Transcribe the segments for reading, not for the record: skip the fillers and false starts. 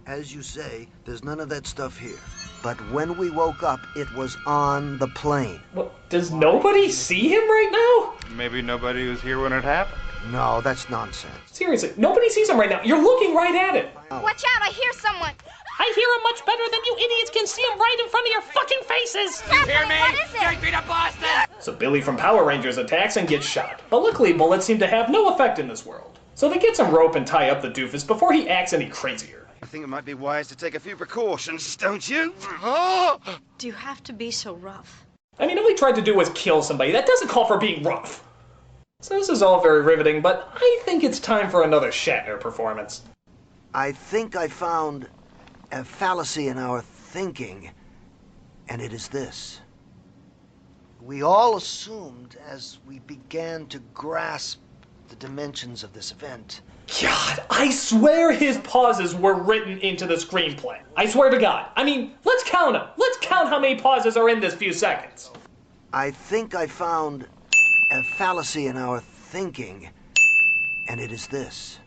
As you say, there's none of that stuff here. But when we woke up, it was on the plane. What, does nobody see him right now? Maybe nobody was here when it happened. No, that's nonsense. Seriously, nobody sees him right now. You're looking right at it. Watch out, I hear someone. I hear him much better than you idiots can see him right in front of your fucking faces. You hear me? What is it? Take me to Boston! So Billy from Power Rangers attacks and gets shot. But luckily, bullets seem to have no effect in this world. So they get some rope and tie up the doofus before he acts any crazier. I think it might be wise to take a few precautions, don't you? Do you have to be so rough? I mean, all he tried to do was kill somebody. That doesn't call for being rough. So this is all very riveting, but I think it's time for another Shatner performance. I think I found a fallacy in our thinking, and it is this. We all assumed as we began to grasp the dimensions of this event. God, I swear his pauses were written into the screenplay. I swear to God. I mean, let's count them. Let's count how many pauses are in this few seconds. I think I found a fallacy in our thinking, and it is this.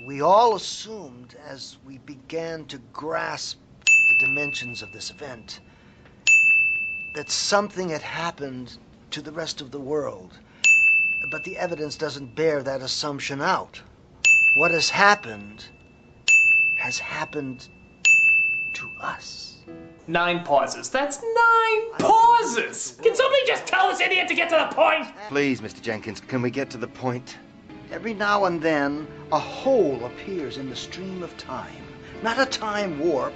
We all assumed as we began to grasp the dimensions of this event that something had happened to the rest of the world. But the evidence doesn't bear that assumption out. What has happened to us. 9 pauses. That's 9 pauses! Can somebody just tell this idiot to get to the point? Please, Mr. Jenkins, can we get to the point? Every now and then, a hole appears in the stream of time. Not a time warp,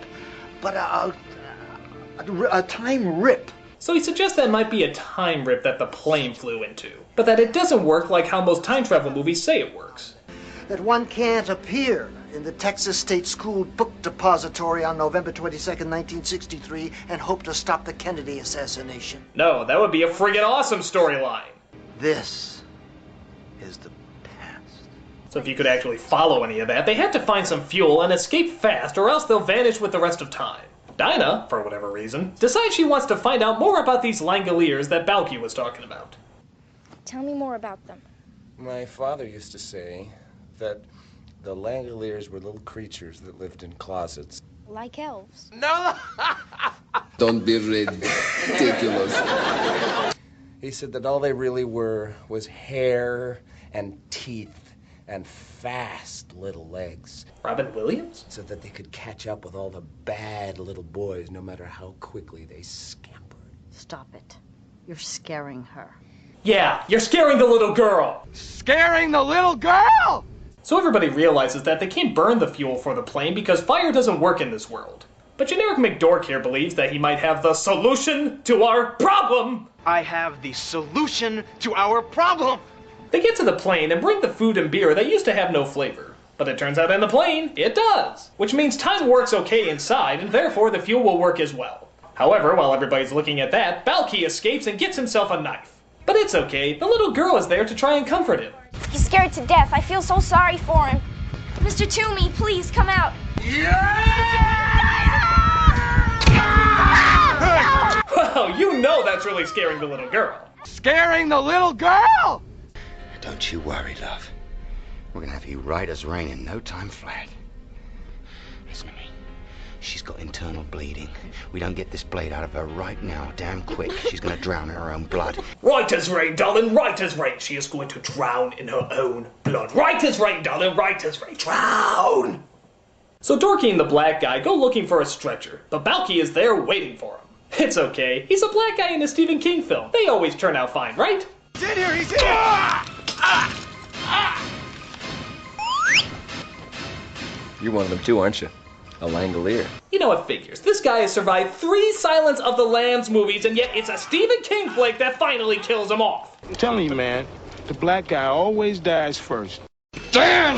but a time rip. So he suggests that might be a time rip that the plane flew into, but that it doesn't work like how most time travel movies say it works. That one can't appear in the Texas State School Book Depository on November 22nd, 1963, and hope to stop the Kennedy assassination. No, that would be a friggin' awesome storyline. This is the past. So if you could actually follow any of that, they have to find some fuel and escape fast, or else they'll vanish with the rest of time. Dinah, for whatever reason, decides she wants to find out more about these Langoliers that Balky was talking about. Tell me more about them. My father used to say that the Langoliers were little creatures that lived in closets. Like elves. No! Don't be ridiculous. He said that all they really were was hair and teeth and fast little legs. Robin Williams? So that they could catch up with all the bad little boys no matter how quickly they scampered. Stop it. You're scaring her. Yeah, you're scaring the little girl! Scaring the little girl! So everybody realizes that they can't burn the fuel for the plane because fire doesn't work in this world. But generic McDork here believes that he might have the solution to our problem! I have the solution to our problem! They get to the plane and bring the food and beer that used to have no flavor. But it turns out in the plane, it does. Which means time works okay inside, and therefore the fuel will work as well. However, while everybody's looking at that, Balky escapes and gets himself a knife. But it's okay, the little girl is there to try and comfort him. He's scared to death. I feel so sorry for him. Mr. Toomey, please come out. Well, you know that's really scaring the little girl. Scaring the little girl! Don't you worry, love. We're gonna have you right as rain in no time flat. Listen to me. She's got internal bleeding. We don't get this blade out of her right now, damn quick, she's gonna drown in her own blood. Right as rain, darling, right as rain. She is going to drown in her own blood. Right as rain, darling, right as rain. Drown! So Dorky and the black guy go looking for a stretcher, but Balky is there waiting for him. It's okay. He's a black guy in a Stephen King film. They always turn out fine, right? He's in here! He's in here! You're one of them too, aren't you? A Langolier. You know, it figures. This guy has survived 3 Silence of the Lambs movies, and yet it's a Stephen King flick that finally kills him off. I'm telling you, man, the black guy always dies first. Damn!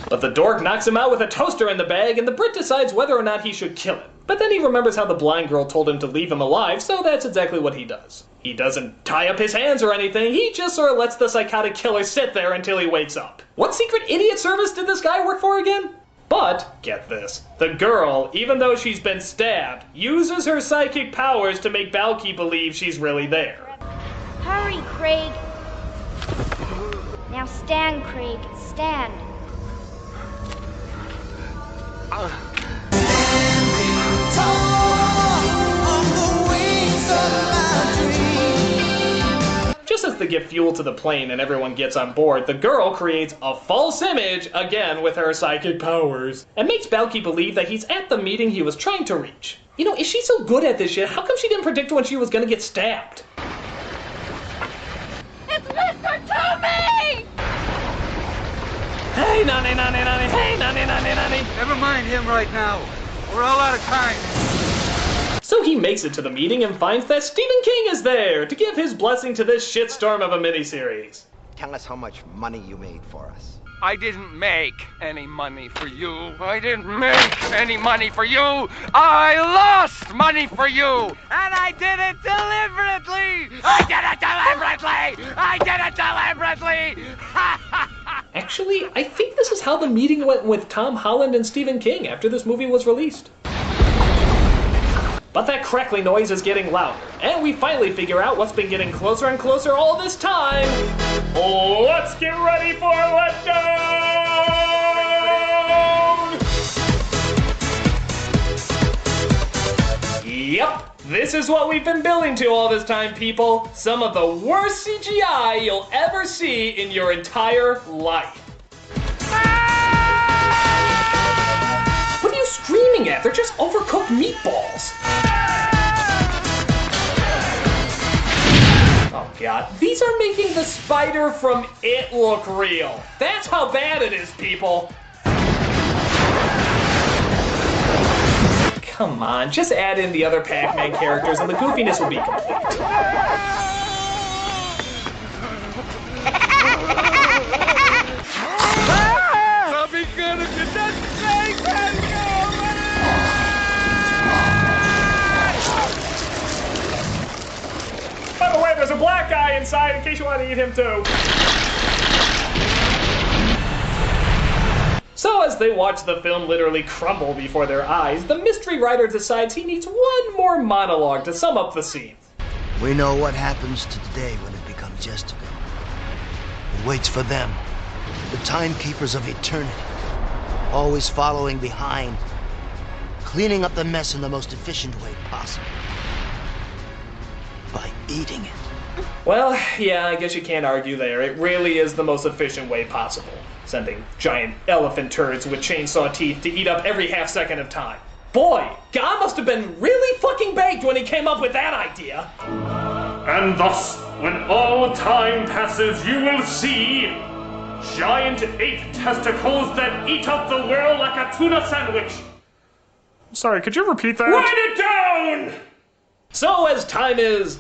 But the dork knocks him out with a toaster in the bag, and the Brit decides whether or not he should kill him. But then he remembers how the blind girl told him to leave him alive, so that's exactly what he does. He doesn't tie up his hands or anything, he just sort of lets the psychotic killer sit there until he wakes up. What secret idiot service did this guy work for again? But, get this, the girl, even though she's been stabbed, uses her psychic powers to make Balky believe she's really there. Hurry, Craig. Now stand, Craig. Stand. Just as they get fuel to the plane and everyone gets on board, the girl creates a false image, again with her psychic powers, and makes Balky believe that he's at the meeting he was trying to reach. You know, if she's so good at this shit, how come she didn't predict when she was gonna get stabbed? It's Mr. Toomey! Hey, Nani, Nani, Nani, hey, Nani, Nani, Nani. Never mind him right now. We're all out of time. So he makes it to the meeting and finds that Stephen King is there to give his blessing to this shitstorm of a miniseries. Tell us how much money you made for us. I didn't make any money for you. I didn't make any money for you. I lost money for you. And I did it deliberately. I did it deliberately. I did it deliberately. Actually, I think this is how the meeting went with Tom Holland and Stephen King after this movie was released. But that crackling noise is getting louder, and we finally figure out what's been getting closer and closer all this time. Let's get ready for letdown! Yep, this is what we've been building to all this time, people. Some of the worst CGI you'll ever see in your entire life. What are you screaming at? They're just overcooked meatballs. Oh god, these are making the spider from It look real. That's how bad it is, people. Come on, just add in the other Pac-Man characters and the goofiness will be complete. I'll be good if you just say thank you. By the way, there's a black guy inside in case you want to eat him too. So as they watch the film literally crumble before their eyes, the mystery writer decides he needs one more monologue to sum up the scene. We know what happens to today when it becomes yesterday. It waits for them, the timekeepers of eternity, always following behind, cleaning up the mess in the most efficient way possible. By eating it. Well, yeah, I guess you can't argue there. It really is the most efficient way possible. Sending giant elephant turds with chainsaw teeth to eat up every half second of time. Boy, God must have been really fucking baked when he came up with that idea. And thus, when all time passes, you will see giant ape testicles that eat up the world like a tuna sandwich. Sorry, could you repeat that? Write it down! So as time is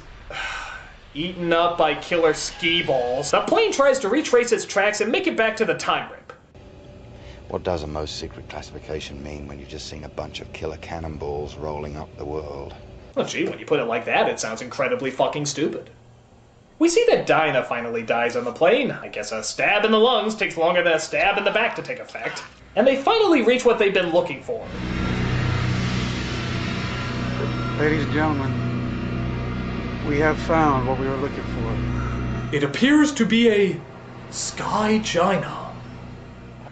eaten up by killer ski balls, the plane tries to retrace its tracks and make it back to the time rip. What does a most secret classification mean when you've just seen a bunch of killer cannonballs rolling up the world? Well, gee, when you put it like that, it sounds incredibly fucking stupid. We see that Dinah finally dies on the plane. I guess a stab in the lungs takes longer than a stab in the back to take effect. And they finally reach what they've been looking for. Ladies and gentlemen, we have found what we were looking for. It appears to be a Sky Gina.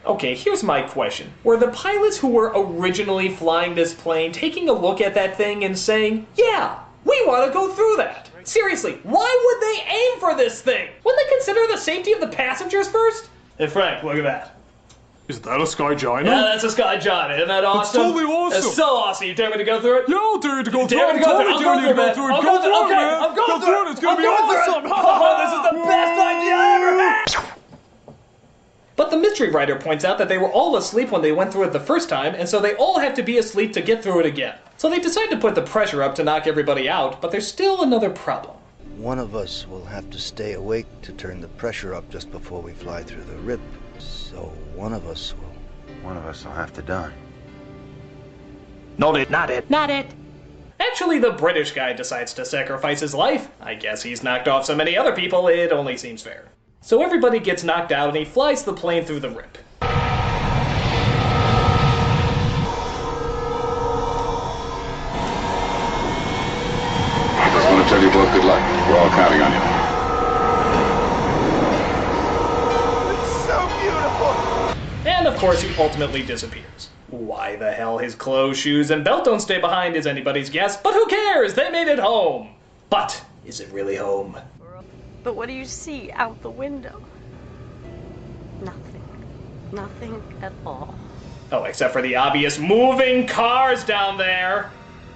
Okay, here's my question. Were the pilots who were originally flying this plane taking a look at that thing and saying, yeah, we want to go through that? Seriously, why would they aim for this thing? Wouldn't they consider the safety of the passengers first? Hey Frank, look at that. Is that a Sky Gina? Yeah, that's a Sky Gina. Isn't that awesome? It's totally awesome. It's so awesome. You dare me to go through it? Yeah, I'll dare you to go through it. I'm totally dare you to go through it. Go through it, man. I'm going through it. It's going to be awesome. Oh, this is the best idea I ever had. But the mystery writer points out that they were all asleep when they went through it the first time, and so they all have to be asleep to get through it again. So they decide to put the pressure up to knock everybody out, but there's still another problem. One of us will have to stay awake to turn the pressure up just before we fly through the rip. So one of us will have to die. Not it. Actually, the British guy decides to sacrifice his life. I guess he's knocked off so many other people, it only seems fair. So everybody gets knocked out and he flies the plane through the rip. I just want to tell you both good luck. We're all counting on you. It's so beautiful. And of course he ultimately disappears. Why the hell his clothes, shoes, and belt don't stay behind is anybody's guess, but who cares? They made it home. But is it really home? But what do you see out the window? Nothing. Nothing at all. Oh, except for the obvious moving cars down there.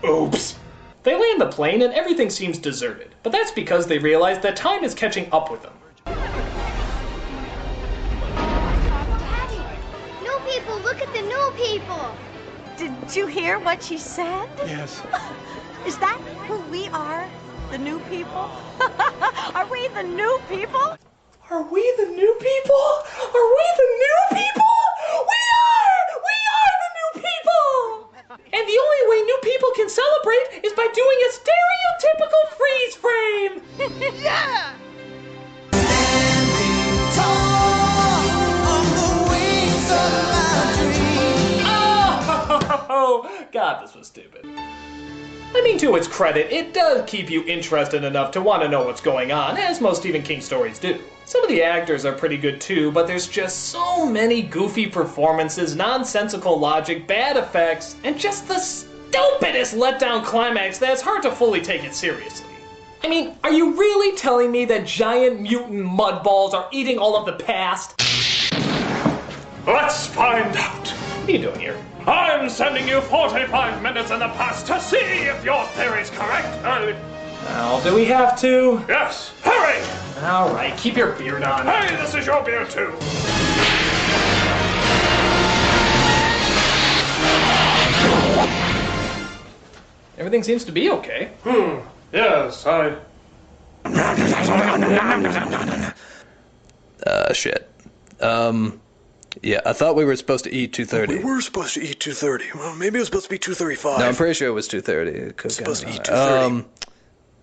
Oops. They land the plane and everything seems deserted, but that's because they realize that time is catching up with them. Daddy, new people, look at the new people. Did you hear what she said? Yes. Is that who we are? The new people? Are we the new people? Are we the new people? Are we the new people? We are! We are the new people! And the only way new people can celebrate is by doing a stereotypical freeze frame! Yeah! Oh, God, this was stupid. I mean, to its credit, it does keep you interested enough to want to know what's going on, as most Stephen King stories do. Some of the actors are pretty good too, but there's just so many goofy performances, nonsensical logic, bad effects, and just the stupidest letdown climax that it's hard to fully take it seriously. I mean, are you really telling me that giant mutant mudballs are eating all of the past? Let's find out. What are you doing here? I'm sending you 45 minutes in the past to see if your theory's correct. Well, do we have to? Yes, hurry! All right, keep your beard on. Hey, this is your beard too. Everything seems to be okay. Yes, Shit. Yeah, I thought we were supposed to eat 2:30. We were supposed to eat 2:30. Well, maybe it was supposed to be 2:35. No, I'm pretty sure it was 2:30. It's supposed to eat 2:30.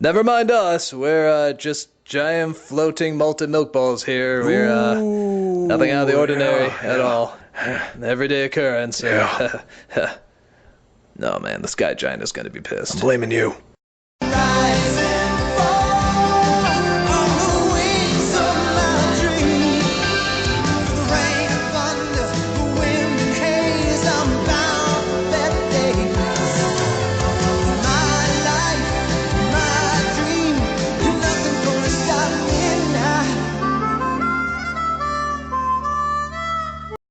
Never mind us. We're just giant floating molten milk balls here. We're nothing out of the ordinary at all. An everyday occurrence. No, man, the sky giant is going to be pissed. I'm blaming you. Rise